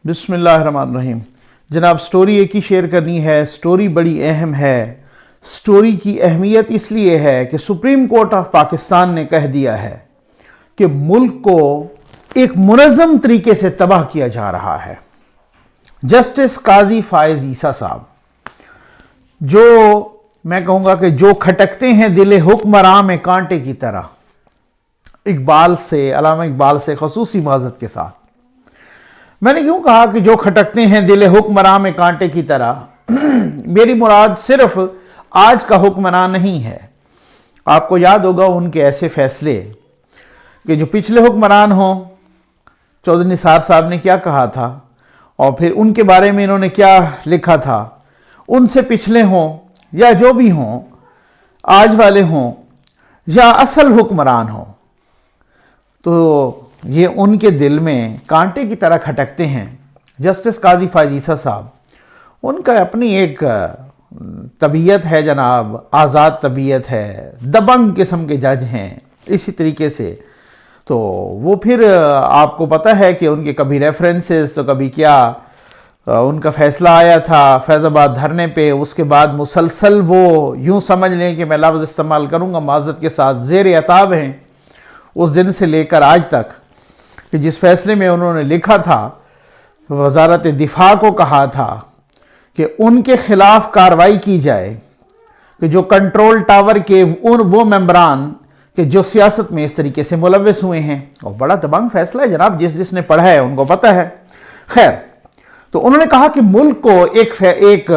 بسم اللہ الرحمن الرحیم۔ جناب سٹوری ایک ہی شیئر کرنی ہے۔ سٹوری بڑی اہم ہے۔ سٹوری کی اہمیت اس لیے ہے کہ سپریم کورٹ آف پاکستان نے کہہ دیا ہے کہ ملک کو ایک منظم طریقے سے تباہ کیا جا رہا ہے۔ جسٹس قاضی فائز عیسیٰ صاحب، جو میں کہوں گا کہ جو کھٹکتے ہیں دل حکمراں میں کانٹے کی طرح، علامہ اقبال سے خصوصی معذرت کے ساتھ میں نے کیوں کہا کہ جو کھٹکتے ہیں دل حکمراں میں کانٹے کی طرح، میری مراد صرف آج کا حکمراں نہیں ہے۔ آپ کو یاد ہوگا ان کے ایسے فیصلے کہ جو پچھلے حکمران ہوں، چودھری نثار صاحب نے کیا کہا تھا اور پھر ان کے بارے میں انہوں نے کیا لکھا تھا، ان سے پچھلے ہوں یا جو بھی ہوں، آج والے ہوں یا اصل حکمران ہوں، تو یہ ان کے دل میں کانٹے کی طرح کھٹکتے ہیں۔ جسٹس قاضی فائز عیسیٰ صاحب، ان کا اپنی ایک طبیعت ہے جناب، آزاد طبیعت ہے، دبنگ قسم کے جج ہیں اسی طریقے سے۔ تو وہ پھر آپ کو پتہ ہے کہ ان کے کبھی ریفرنسز تو کبھی کیا، ان کا فیصلہ آیا تھا فیض آباد دھرنے پہ، اس کے بعد مسلسل وہ یوں سمجھ لیں کہ میں لفظ استعمال کروں گا معذرت کے ساتھ، زیر عتاب ہیں اس دن سے لے کر آج تک، کہ جس فیصلے میں انہوں نے لکھا تھا، وزارت دفاع کو کہا تھا کہ ان کے خلاف کارروائی کی جائے کہ جو کنٹرول ٹاور کے وہ ممبران کہ جو سیاست میں اس طریقے سے ملوث ہوئے ہیں، اور بڑا دبنگ فیصلہ ہے جناب، جس نے پڑھا ہے ان کو پتہ ہے۔ خیر، تو انہوں نے کہا کہ ملک کو ایک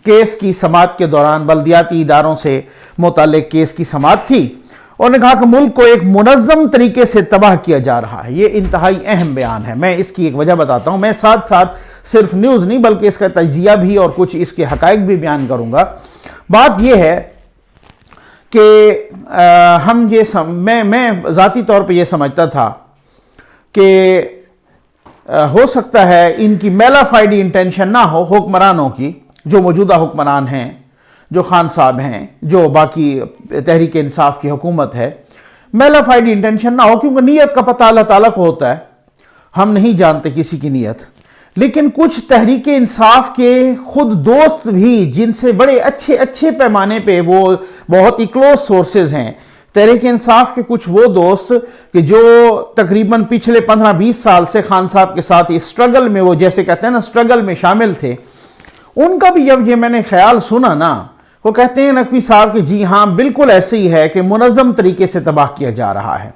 کیس کی سماعت کے دوران، بلدیاتی اداروں سے متعلق کیس کی سماعت تھی، انہوں نے کہا کہ ملک کو ایک منظم طریقے سے تباہ کیا جا رہا ہے۔ یہ انتہائی اہم بیان ہے، میں اس کی ایک وجہ بتاتا ہوں، میں ساتھ ساتھ صرف نیوز نہیں بلکہ اس کا تجزیہ بھی اور کچھ اس کے حقائق بھی بیان کروں گا۔ بات یہ ہے کہ میں ذاتی طور پہ یہ سمجھتا تھا کہ ہو سکتا ہے ان کی میلا فائڈ انٹینشن نہ ہو حکمرانوں کی، جو موجودہ حکمران ہیں، جو خان صاحب ہیں، جو باقی تحریک انصاف کی حکومت ہے، میلا فائڈ انٹینشن نہ ہو، کیونکہ نیت کا پتہ اللہ تعالیٰ کو ہوتا ہے، ہم نہیں جانتے کسی کی نیت۔ لیکن کچھ تحریک انصاف کے خود دوست بھی، جن سے بڑے اچھے پیمانے پہ وہ بہت ہی کلوز سورسز ہیں، تحریک انصاف کے کچھ وہ دوست کہ جو تقریباً پچھلے 15-20 سال سے خان صاحب کے ساتھ اس سٹرگل میں، وہ جیسے کہتے ہیں نا سٹرگل میں شامل تھے، ان کا بھی جب یہ میں نے خیال سنا نا، وہ کہتے ہیں نقوی صاحب کہ جی ہاں بالکل ایسے ہی ہے کہ منظم طریقے سے تباہ کیا جا رہا ہے۔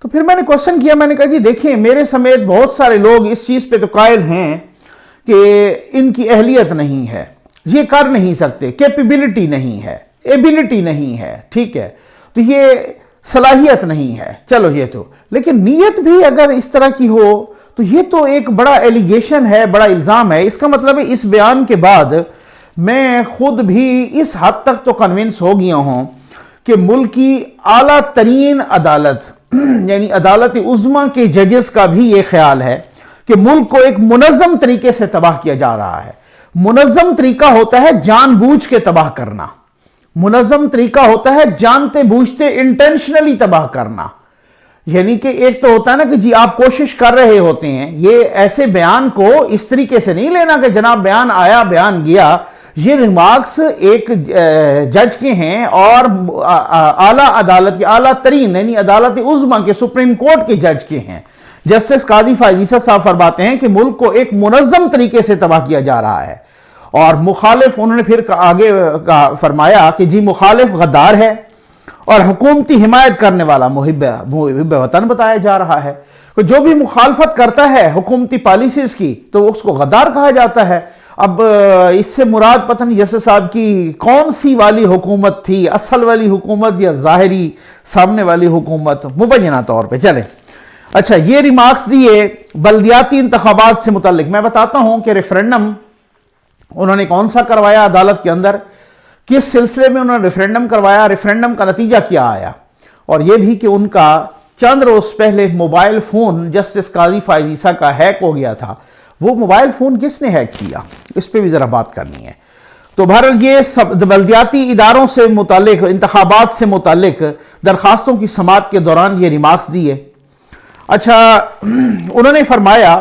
تو پھر میں نے کوشچن کیا، میں نے کہا جی دیکھیں، میرے سمیت بہت سارے لوگ اس چیز پہ تو قائل ہیں کہ ان کی اہلیت نہیں ہے، یہ کر نہیں سکتے، کیپیبلٹی نہیں ہے، ایبلٹی نہیں ہے، ٹھیک ہے، تو یہ صلاحیت نہیں ہے، چلو یہ تو، لیکن نیت بھی اگر اس طرح کی ہو تو یہ تو ایک بڑا ایلیگیشن ہے، بڑا الزام ہے۔ اس کا مطلب ہے اس بیان کے بعد میں خود بھی اس حد تک تو کنونس ہو گیا ہوں کہ ملک کی اعلیٰ ترین عدالت یعنی عدالت عظمیٰ کے ججز کا بھی یہ خیال ہے کہ ملک کو ایک منظم طریقے سے تباہ کیا جا رہا ہے۔ منظم طریقہ ہوتا ہے جان بوجھ کے تباہ کرنا، منظم طریقہ ہوتا ہے جانتے بوجھتے انٹینشنلی تباہ کرنا۔ یعنی کہ ایک تو ہوتا ہے نا کہ جی آپ کوشش کر رہے ہوتے ہیں، یہ ایسے بیان کو اس طریقے سے نہیں لینا کہ جناب بیان آیا بیان گیا۔ یہ ریمارکس ایک جج کے ہیں اور اعلیٰ عدالت کی اعلیٰ ترین یعنی عدالت عظمیٰ کے سپریم کورٹ کے جج کے ہیں۔ جسٹس قاضی فائز عیسیٰ صاحب فرماتے ہیں کہ ملک کو ایک منظم طریقے سے تباہ کیا جا رہا ہے، اور مخالف، انہوں نے پھر آگے فرمایا کہ جی مخالف غدار ہے اور حکومتی حمایت کرنے والا محب وطن بتایا جا رہا ہے۔ جو بھی مخالفت کرتا ہے حکومتی پالیسیز کی تو اس کو غدار کہا جاتا ہے۔ اب اس سے مراد پتہ نہیں جیسے صاحب کی کون سی والی حکومت تھی، اصل والی حکومت یا ظاہری سامنے والی حکومت، مبینہ طور پہ چلیں۔ اچھا، یہ ریمارکس دیے بلدیاتی انتخابات سے متعلق۔ میں بتاتا ہوں کہ ریفرینڈم انہوں نے کون سا کروایا عدالت کے اندر، کس سلسلے میں انہوں نے ریفرینڈم کروایا، ریفرینڈم کا نتیجہ کیا آیا، اور یہ بھی کہ ان کا چند روز پہلے موبائل فون جسٹس قاضی فائز عیسیٰ کا ہیک ہو گیا تھا۔ وہ موبائل فون کس نے ہیک کیا، اس پہ بھی ذرا بات کرنی ہے۔ تو بہرحال یہ سب بلدیاتی اداروں سے متعلق، انتخابات سے متعلق درخواستوں کی سماعت کے دوران یہ ریمارکس دیے۔ اچھا، انہوں نے فرمایا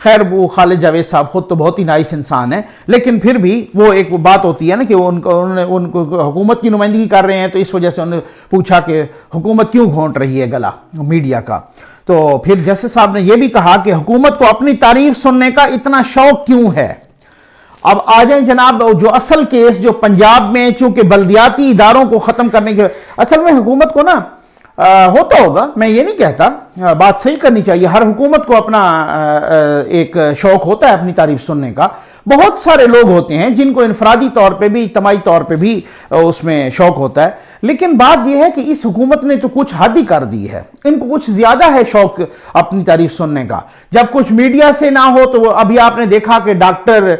خیر وہ خالد جاوید صاحب خود تو بہت ہی نائس انسان ہے، لیکن پھر بھی وہ ایک بات ہوتی ہے نا کہ ان کو حکومت کی نمائندگی کر رہے ہیں، تو اس وجہ سے انہوں نے پوچھا کہ حکومت کیوں گھونٹ رہی ہے گلا میڈیا کا. تو پھر جسٹس صاحب نے یہ بھی کہا کہ حکومت کو اپنی تعریف سننے کا اتنا شوق کیوں ہے. اب آ جائیں جناب جو اصل کیس جو پنجاب میں چونکہ بلدیاتی اداروں کو ختم کرنے کے، اصل میں حکومت کو نا ہوتا ہوگا، میں یہ نہیں کہتا، بات صحیح کرنی چاہیے، ہر حکومت کو اپنا ایک شوق ہوتا ہے اپنی تعریف سننے کا. بہت سارے لوگ ہوتے ہیں جن کو انفرادی طور پہ بھی اجتماعی طور پہ بھی اس میں شوق ہوتا ہے، لیکن بات یہ ہے کہ اس حکومت نے تو کچھ حد ہی کر دی ہے. ان کو کچھ زیادہ ہے شوق اپنی تعریف سننے کا. جب کچھ میڈیا سے نہ ہو تو ابھی آپ نے دیکھا کہ ڈاکٹر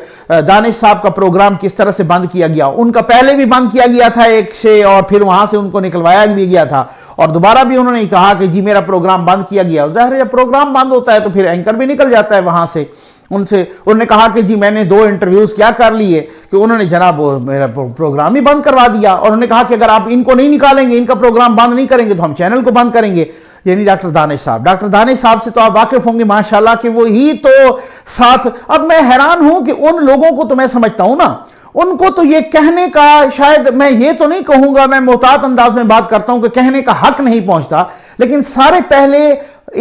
دانش صاحب کا پروگرام کس طرح سے بند کیا گیا. ان کا پہلے بھی بند کیا گیا تھا ایک سے، اور پھر وہاں سے ان کو نکلوایا بھی گیا تھا، اور دوبارہ بھی انہوں نے کہا کہ جی میرا پروگرام بند کیا گیا. ظاہر ہے جب پروگرام بند ہوتا ہے تو پھر اینکر بھی نکل جاتا ہے وہاں سے. انہوں نے کہا کہ جی میں نے 2 انٹرویوز کیا کر لیے کہ انہوں نے جناب میرا پروگرام ہی بند کروا دیا، اور انہوں نے کہا کہ اگر آپ ان کو نہیں نکالیں گے، ان کا پروگرام بند نہیں کریں گے تو ہم چینل کو بند کریں گے. یعنی ڈاکٹر دانش صاحب سے تو آپ واقف ہوں گے ماشاءاللہ کہ وہ ہی تو ساتھ. اب میں حیران ہوں کہ ان لوگوں کو تو میں سمجھتا ہوں نا، ان کو تو یہ کہنے کا، شاید میں یہ تو نہیں کہوں گا، میں محتاط انداز میں بات کرتا ہوں کہ کہنے کا حق نہیں پہنچتا، لیکن سارے پہلے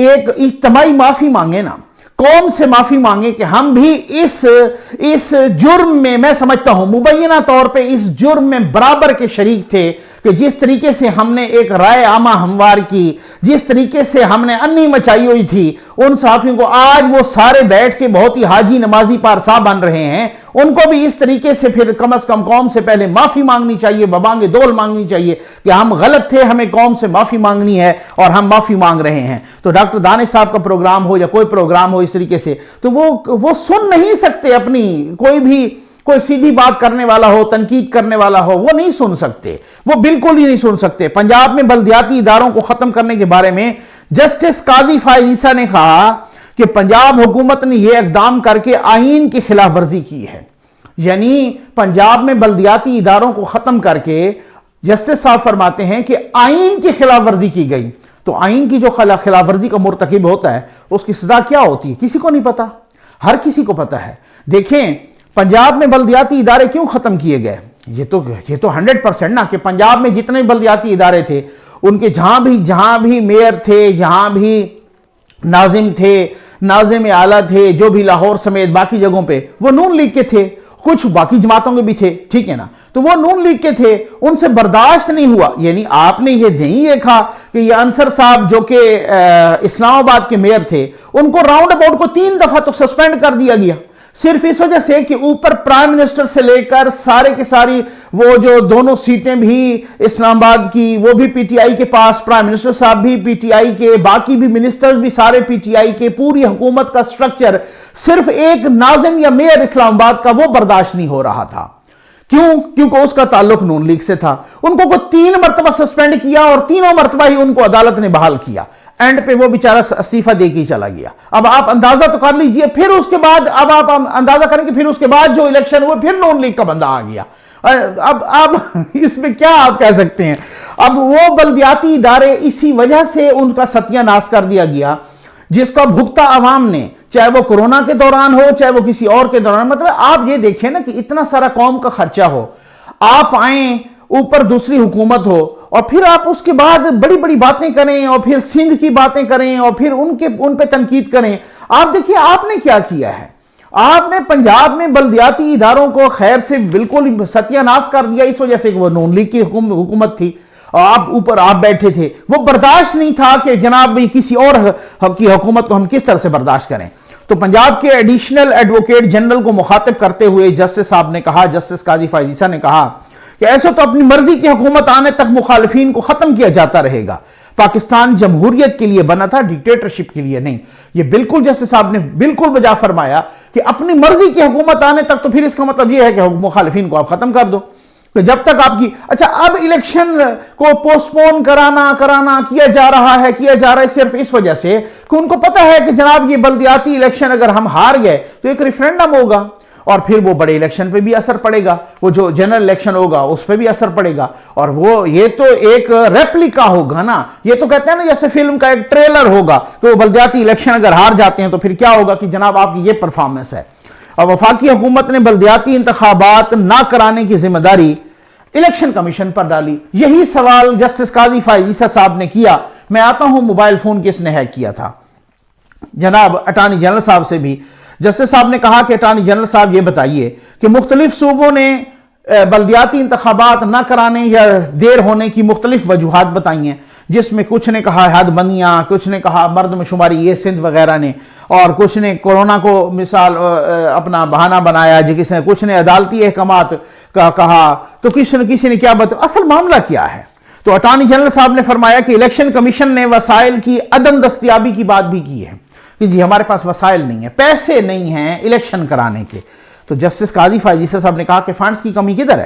ایک اجتماعی معافی مانگے نا، قوم سے معافی مانگے کہ ہم بھی اس جرم میں سمجھتا ہوں مبینہ طور پہ اس جرم میں برابر کے شریک تھے کہ جس طریقے سے ہم نے ایک رائے عامہ ہموار کی، جس طریقے سے ہم نے انی مچائی ہوئی تھی. ان صحافیوں کو آج وہ سارے بیٹھ کے بہت ہی حاجی نمازی پارسا بن رہے ہیں، ان کو بھی اس طریقے سے پھر کم از کم قوم سے پہلے معافی مانگنی چاہیے، ببانگ دول مانگنی چاہیے کہ ہم غلط تھے، ہمیں قوم سے معافی مانگنی ہے اور ہم معافی مانگ رہے ہیں. تو ڈاکٹر دانش صاحب کا پروگرام ہو یا کوئی پروگرام ہو اس طریقے سے، تو وہ سن نہیں سکتے اپنی، کوئی سیدھی بات کرنے والا ہو، تنقید کرنے والا ہو، وہ نہیں سن سکتے، وہ بالکل ہی نہیں سن سکتے. پنجاب میں بلدیاتی اداروں کو ختم کرنے کے بارے میں جسٹس قاضی فائز عیسیٰ نے کہا کہ پنجاب حکومت نے یہ اقدام کر کے آئین کی خلاف ورزی کی ہے. یعنی پنجاب میں بلدیاتی اداروں کو ختم کر کے جسٹس صاحب فرماتے ہیں کہ آئین کی خلاف ورزی کی گئی. تو آئین کی جو خلاف ورزی کا مرتکب ہوتا ہے اس کی سزا کیا ہوتی ہے کسی کو نہیں پتا، ہر کسی کو پتا ہے. دیکھیں پنجاب میں بلدیاتی ادارے کیوں ختم کیے گئے، یہ تو 100% نا کہ پنجاب میں جتنے بلدیاتی ادارے تھے ان کے جہاں بھی میئر تھے، جہاں بھی ناظم تھے، ناظم اعلیٰ تھے، جو بھی لاہور سمیت باقی جگہوں پہ وہ نون لیگ کے تھے، کچھ باقی جماعتوں کے بھی تھے، ٹھیک ہے نا، تو وہ نون لیگ کے تھے، ان سے برداشت نہیں ہوا. یعنی آپ نے یہ نہیں دیکھا کہ یہ انصر صاحب جو کہ اسلام آباد کے میئر تھے، ان کو راؤنڈ اباؤٹ کو 3 دفعہ تو سسپینڈ کر دیا گیا، صرف اس وجہ سے کہ اوپر پرائم منسٹر سے لے کر سارے کے ساری وہ جو دونوں سیٹیں بھی اسلام آباد کی وہ بھی پی ٹی آئی کے پاس، پرائم منسٹر صاحب بھی پی ٹی آئی کے، باقی بھی منسٹرز بھی سارے پی ٹی آئی کے، پوری حکومت کا سٹرکچر صرف ایک ناظم یا میئر اسلام آباد کا وہ برداشت نہیں ہو رہا تھا. کیونکہ اس کا تعلق نون لیگ سے تھا. ان کو 3 مرتبہ سسپینڈ کیا اور تینوں مرتبہ ہی ان کو عدالت نے بحال کیا. اینڈ پہ وہ بیچارہ استعفیٰ دے کے چلا گیا. اب آپ اندازہ تو کر لیجئے، پھر اس کے بعد اب آپ اندازہ کریں کہ پھر اس کے بعد جو الیکشن ہوئے پھر نون لیگ کا بندہ آ گیا. اب اس میں کیا آپ کہہ سکتے ہیں. اب وہ بلدیاتی ادارے اسی وجہ سے ان کا ستیہ ناش کر دیا گیا جس کا بھگتا عوام نے، چاہے وہ کورونا کے دوران ہو چاہے وہ کسی اور کے دوران. مطلب آپ یہ دیکھیں نا کہ اتنا سارا قوم کا خرچہ ہو، آپ آئیں اوپر دوسری حکومت ہو اور پھر آپ اس کے بعد بڑی بڑی باتیں کریں اور پھر سندھ کی باتیں کریں اور پھر ان پہ تنقید کریں. آپ دیکھیے آپ نے کیا کیا ہے. آپ نے پنجاب میں بلدیاتی اداروں کو خیر سے بالکل ستیہ ناش کر دیا اس وجہ سے کہ وہ نون لیگ کی حکومت تھی اور آپ اوپر آپ بیٹھے تھے. وہ برداشت نہیں تھا کہ جناب کسی اور کی حکومت کو ہم کس طرح سے برداشت کریں. تو پنجاب کے ایڈیشنل ایڈوکیٹ جنرل کو مخاطب کرتے ہوئے جسٹس صاحب نے کہا، جسٹس قاضی فائز عیسیٰ نے کہا کہ ایسے تو اپنی مرضی کی حکومت آنے تک مخالفین کو ختم کیا جاتا رہے گا. پاکستان جمہوریت کے لیے بنا تھا، ڈکٹیٹرشپ کے لیے نہیں. یہ بالکل جسٹس صاحب نے بالکل بجا فرمایا کہ اپنی مرضی کی حکومت آنے تک تو پھر اس کا مطلب یہ ہے کہ مخالفین کو آپ ختم کر دو. کہ جب تک آپ کی اچھا اب الیکشن کو پوسٹ پون کرانا کیا جا رہا ہے صرف اس وجہ سے کہ ان کو پتا ہے کہ جناب یہ بلدیاتی الیکشن اگر ہم ہار گئے تو ایک ریفرینڈم ہوگا اور پھر وہ بڑے الیکشن پہ بھی اثر پڑے گا, وہ جو جنرل الیکشن ہوگا اس پہ بھی اثر پڑے گا, اور وہ یہ تو ایک ریپلیکا ہوگا نا, یہ تو کہتے ہیں نا جیسے فلم کا ایک ٹریلر ہوگا کہ وہ بلدیاتی الیکشن اگر ہار جاتے ہیں تو پھر کیا ہوگا کہ جناب آپ کی یہ پرفارمنس ہے. اور وفاقی حکومت نے بلدیاتی انتخابات نہ کرانے کی ذمہ داری الیکشن کمیشن پر ڈالی. یہی سوال جسٹس قاضی فائز عیسیٰ صاحب نے کیا. میں آتا ہوں موبائل فون کس نے ہیک کیا تھا, جناب اٹارنی جنرل صاحب سے بھی. جسٹس صاحب نے کہا کہ اٹارنی جنرل صاحب یہ بتائیے کہ مختلف صوبوں نے بلدیاتی انتخابات نہ کرانے یا دیر ہونے کی مختلف وجوہات بتائی ہیں, جس میں کچھ نے کہا حد بندیاں, کچھ نے کہا مردم شماری یہ سندھ وغیرہ نے, اور کچھ نے کورونا کو مثال اپنا بہانہ بنایا, کچھ نے عدالتی احکامات کا کہا, تو کسی نے کیا بتایا. اصل معاملہ کیا ہے؟ تو اٹارنی جنرل صاحب نے فرمایا کہ الیکشن کمیشن نے وسائل کی عدم دستیابی کی بات بھی کی ہے کہ جی ہمارے پاس وسائل نہیں ہیں, پیسے نہیں ہیں الیکشن کرانے کے. تو جسٹس قاضی فائز عیسیٰ صاحب نے کہا کہ فنڈز کی کمی کدھر ہے؟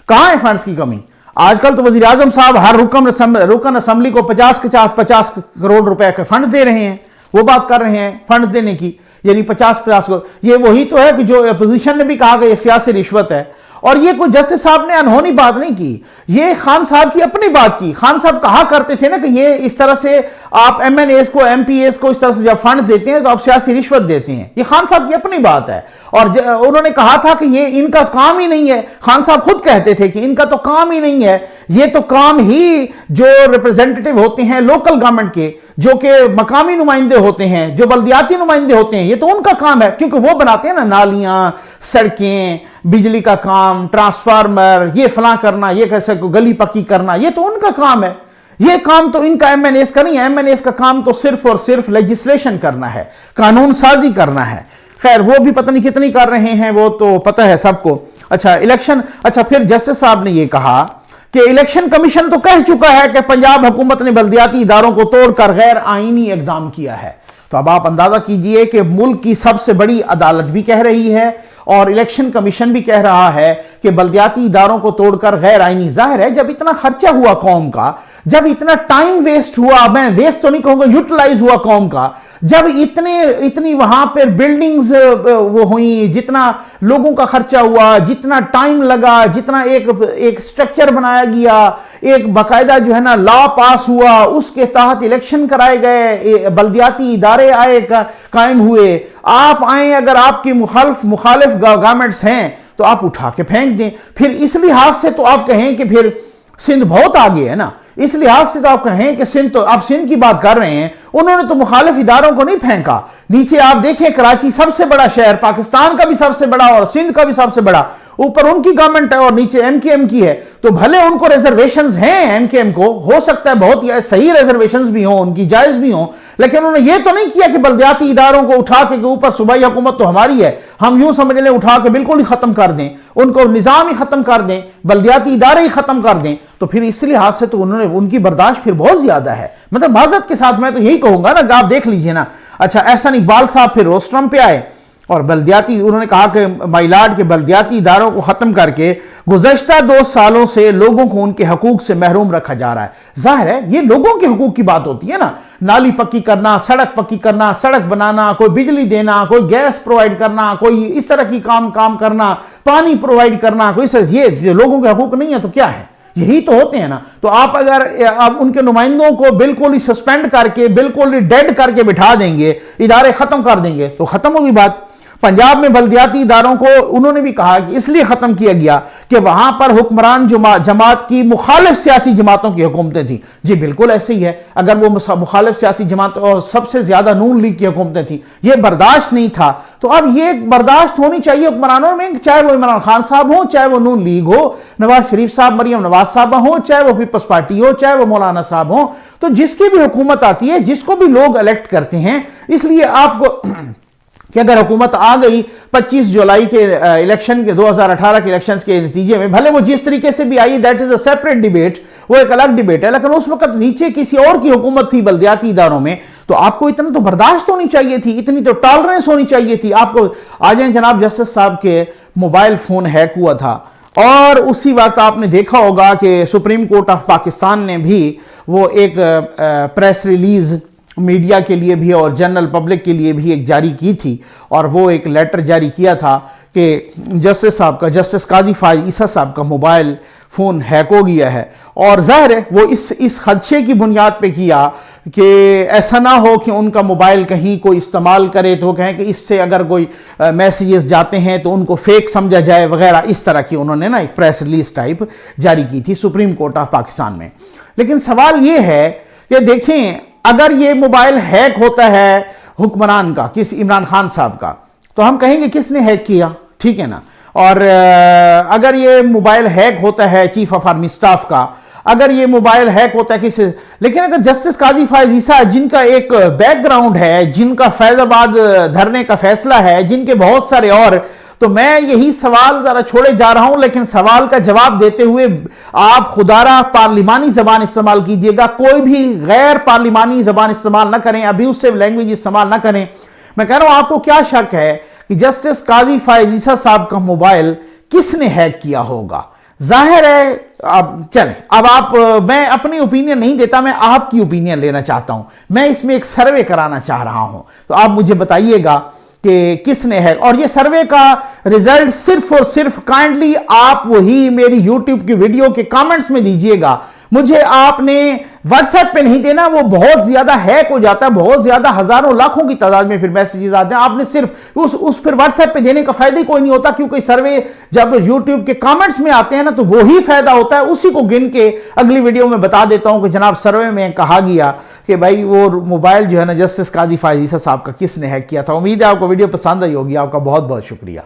کہاں ہے فنڈز کی کمی؟ آج کل تو وزیر اعظم صاحب ہر رکن اسمبلی کو 50 کروڑ روپے کے فنڈ دے رہے ہیں, وہ بات کر رہے ہیں فنڈز دینے کی, یعنی 50 کروڑ. یہ وہی تو ہے کہ جو اپوزیشن نے بھی کہا کہ یہ سیاسی رشوت ہے. اور یہ کوئی جسٹس صاحب نے انہونی بات نہیں کی, یہ خان صاحب کی اپنی بات کی. خان صاحب کہا کرتے تھے نا کہ یہ اس طرح سے آپ ایم این ایز کو, ایم پی ایز کو اس طرح سے جب فنڈز دیتے ہیں تو آپ سیاسی رشوت دیتے ہیں. یہ خان صاحب کی اپنی بات ہے, اور انہوں نے کہا تھا کہ یہ ان کا کام ہی نہیں ہے. خان صاحب خود کہتے تھے کہ ان کا تو کام ہی نہیں ہے, یہ تو کام ہی جو ریپرزینٹیٹیو ہوتے ہیں لوکل گورنمنٹ کے, جو کہ مقامی نمائندے ہوتے ہیں, جو بلدیاتی نمائندے ہوتے ہیں, یہ تو ان کا کام ہے, کیونکہ وہ بناتے ہیں نا نالیاں, سڑکیں, بجلی کا کام, ٹرانسفارمر, یہ فلاں کرنا, یہ کیسے گلی پکی کرنا, یہ تو ان کا کام ہے. یہ کام تو ان کا ایم این ایز کا نہیں ہے. ایم این ایز کا کام تو صرف اور صرف لیجسلیشن کرنا ہے, قانون سازی کرنا ہے. خیر وہ بھی پتہ نہیں کتنی کر رہے ہیں, وہ تو پتہ ہے سب کو. اچھا پھر جسٹس صاحب نے یہ کہا کہ الیکشن کمیشن تو کہہ چکا ہے کہ پنجاب حکومت نے بلدیاتی اداروں کو توڑ کر غیر آئینی اقدام کیا ہے. تو اب آپ اندازہ کیجئے کہ ملک کی سب سے بڑی عدالت بھی کہہ رہی ہے اور الیکشن کمیشن بھی کہہ رہا ہے کہ بلدیاتی اداروں کو توڑ کر غیر آئینی. ظاہر ہے جب اتنا خرچہ ہوا قوم کا, جب اتنا ٹائم ویسٹ ہوا, میں ویسٹ تو نہیں کہوں گا, یوٹیلائز ہوا قوم کا, جب اتنی وہاں پر بلڈنگز وہ ہوئیں, جتنا لوگوں کا خرچہ ہوا, جتنا ٹائم لگا, جتنا ایک سٹرکچر بنایا گیا, ایک باقاعدہ جو ہے نا لا پاس ہوا, اس کے تحت الیکشن کرائے گئے, بلدیاتی ادارے قائم ہوئے. آپ آئیں, اگر آپ کی مخالف گورنمنٹس ہیں تو آپ اٹھا کے پھینک دیں. پھر اس لحاظ سے تو آپ کہیں کہ پھر سندھ بہت آگے ہے نا, اس لحاظ سے تو آپ کہیں کہ سندھ, تو آپ سندھ کی بات کر رہے ہیں, انہوں نے تو مخالف اداروں کو نہیں پھینکا. نیچے آپ دیکھیں کراچی سب سے بڑا شہر, پاکستان کا بھی سب سے بڑا اور سندھ کا بھی سب سے بڑا, اوپر ان کی گورنمنٹ ہے اور نیچے ایم کے ایم کی ہے. تو بھلے ان کو ریزرویشنز ہیں, ایم کے ایم کو ہو سکتا ہے بہت صحیح ریزرویشنز بھی ہوں, ان کی جائز بھی ہوں, لیکن انہوں نے یہ تو نہیں کیا کہ بلدیاتی اداروں کو اٹھا کے اوپر صوبائی حکومت تو ہماری ہے, ہم یوں سمجھ لیں اٹھا کے بالکل ہی ختم کر دیں, ان کو نظام ہی ختم کر دیں, بلدیاتی ادارے ہی ختم کر دیں. تو پھر اس لحاظ سے تو ان کی برداشت پھر بہت زیادہ ہے. مطلب معذرت کے ساتھ میں تو یہی کہوں گا نا کہ آپ دیکھ لیجئے نا. اچھا احسن اقبال صاحب پھر روسٹرم پہ آئے اور انہوں نے کہا کہ مائلارڈ کے بلدیاتی اداروں کو ختم کر کے گزشتہ 2 سالوں سے لوگوں کو ان کے حقوق سے محروم رکھا جا رہا ہے. ظاہر ہے یہ لوگوں کے حقوق کی بات ہوتی ہے نا, نالی پکی کرنا, سڑک پکی کرنا, سڑک بنانا, کوئی بجلی دینا, کوئی گیس پرووائڈ کرنا, کوئی اس طرح کی کام کرنا, پانی پرووائڈ کرنا, یہ لوگوں کے حقوق نہیں ہے تو کیا ہے؟ یہی تو ہوتے ہیں نا. تو آپ اگر ان کے نمائندوں کو بالکل ہی سسپینڈ کر کے, بالکل ہی ڈیڈ کر کے بٹھا دیں گے, ادارے ختم کر دیں گے, تو ختم ہوگی بات. پنجاب میں بلدیاتی اداروں کو انہوں نے بھی کہا کہ اس لیے ختم کیا گیا کہ وہاں پر حکمران جماعت کی مخالف سیاسی جماعتوں کی حکومتیں تھیں. جی بالکل ایسے ہی ہے, اگر وہ مخالف سیاسی جماعت اور سب سے زیادہ نون لیگ کی حکومتیں تھیں, یہ برداشت نہیں تھا. تو اب یہ برداشت ہونی چاہیے حکمرانوں میں, چاہے وہ عمران خان صاحب ہوں, چاہے وہ نون لیگ ہو, نواز شریف صاحب, مریم نواز صاحبہ ہوں, چاہے وہ پیپلز پارٹی ہو, چاہے وہ مولانا صاحب ہوں. تو جس کی بھی حکومت آتی ہے, جس کو بھی لوگ الیکٹ کرتے ہیں, اس لیے آپ کو کہ اگر حکومت آ گئی 25 جولائی کے الیکشن کے 2018 کے الیکشنز کے نتیجے میں, بھلے وہ جس طریقے سے بھی آئی, that is a separate debate, وہ ایک الگ ڈیبیٹ ہے, لیکن اس وقت نیچے کسی اور کی حکومت تھی بلدیاتی اداروں میں, تو آپ کو اتنا تو برداشت ہونی چاہیے تھی, اتنی تو ٹالرنس ہونی چاہیے تھی. آپ کو آ جائیں جناب, جسٹس صاحب کے موبائل فون ہیک ہوا تھا, اور اسی وقت آپ نے دیکھا ہوگا کہ سپریم کورٹ آف پاکستان نے بھی وہ ایک پریس ریلیز میڈیا کے لیے بھی اور جنرل پبلک کے لیے بھی ایک جاری کی تھی، اور وہ ایک لیٹر جاری کیا تھا کہ جسٹس قاضی فائز عیسیٰ صاحب کا موبائل فون ہیک ہو گیا ہے، اور ظاہر ہے وہ اس خدشے کی بنیاد پہ کیا کہ ایسا نہ ہو کہ ان کا موبائل کہیں کوئی استعمال کرے تو وہ کہیں کہ اس سے اگر کوئی میسیجز جاتے ہیں تو ان کو فیک سمجھا جائے وغیرہ، اس طرح کی انہوں نے ایک پریس ریلیز ٹائپ جاری کی تھی سپریم کورٹ آف پاکستان میں۔ لیکن سوال یہ ہے کہ دیکھیں، اگر یہ موبائل ہیک ہوتا ہے حکمران کا، کس عمران خان صاحب کا، تو ہم کہیں گے کس نے ہیک کیا، ٹھیک ہے نا؟ اور اگر یہ موبائل ہیک ہوتا ہے چیف آف آرمی سٹاف کا، اگر یہ موبائل ہیک ہوتا ہے کسی، لیکن اگر جسٹس قاضی فائز عیسیٰ جن کا ایک بیک گراؤنڈ ہے، جن کا فیض آباد دھرنے کا فیصلہ ہے، جن کے بہت سارے اور، تو میں یہی سوال ذرا چھوڑے جا رہا ہوں، لیکن سوال کا جواب دیتے ہوئے آپ خدارہ پارلیمانی زبان استعمال کیجئے گا، کوئی بھی غیر پارلیمانی زبان استعمال نہ کریں، ابیوسیو لینگویج استعمال نہ کریں۔ میں کہہ رہا ہوں آپ کو کیا شک ہے کہ جسٹس قاضی فائز عیسیٰ صاحب کا موبائل کس نے ہیک کیا ہوگا؟ ظاہر ہے، اب چلیں، اب میں اپنی اوپینین نہیں دیتا، میں آپ کی اوپینین لینا چاہتا ہوں، میں اس میں ایک سروے کرانا چاہ رہا ہوں، تو آپ مجھے بتائیے گا کہ کس نے ہے، اور یہ سروے کا ریزلٹ صرف اور صرف کائنڈلی آپ وہی میری یوٹیوب کی ویڈیو کے کامنٹس میں دیجئے گا، مجھے آپ نے واٹس ایپ پہ نہیں دینا، وہ بہت زیادہ ہیک ہو جاتا ہے، بہت زیادہ ہزاروں لاکھوں کی تعداد میں پھر میسیجز آتے ہیں، آپ نے صرف اس پھر واٹس ایپ پہ دینے کا فائدہ ہی کوئی نہیں ہوتا، کیونکہ سروے جب یوٹیوب کے کامنٹس میں آتے ہیں نا تو وہی فائدہ ہوتا ہے، اسی کو گن کے اگلی ویڈیو میں بتا دیتا ہوں کہ جناب سروے میں کہا گیا کہ بھائی وہ موبائل جو ہے نا جسٹس قاضی فائز عیسیٰ صاحب کا کس نے ہیک کیا تھا۔ امید ہے آپ کو ویڈیو پسند آئی ہوگی، آپ کا بہت بہت شکریہ۔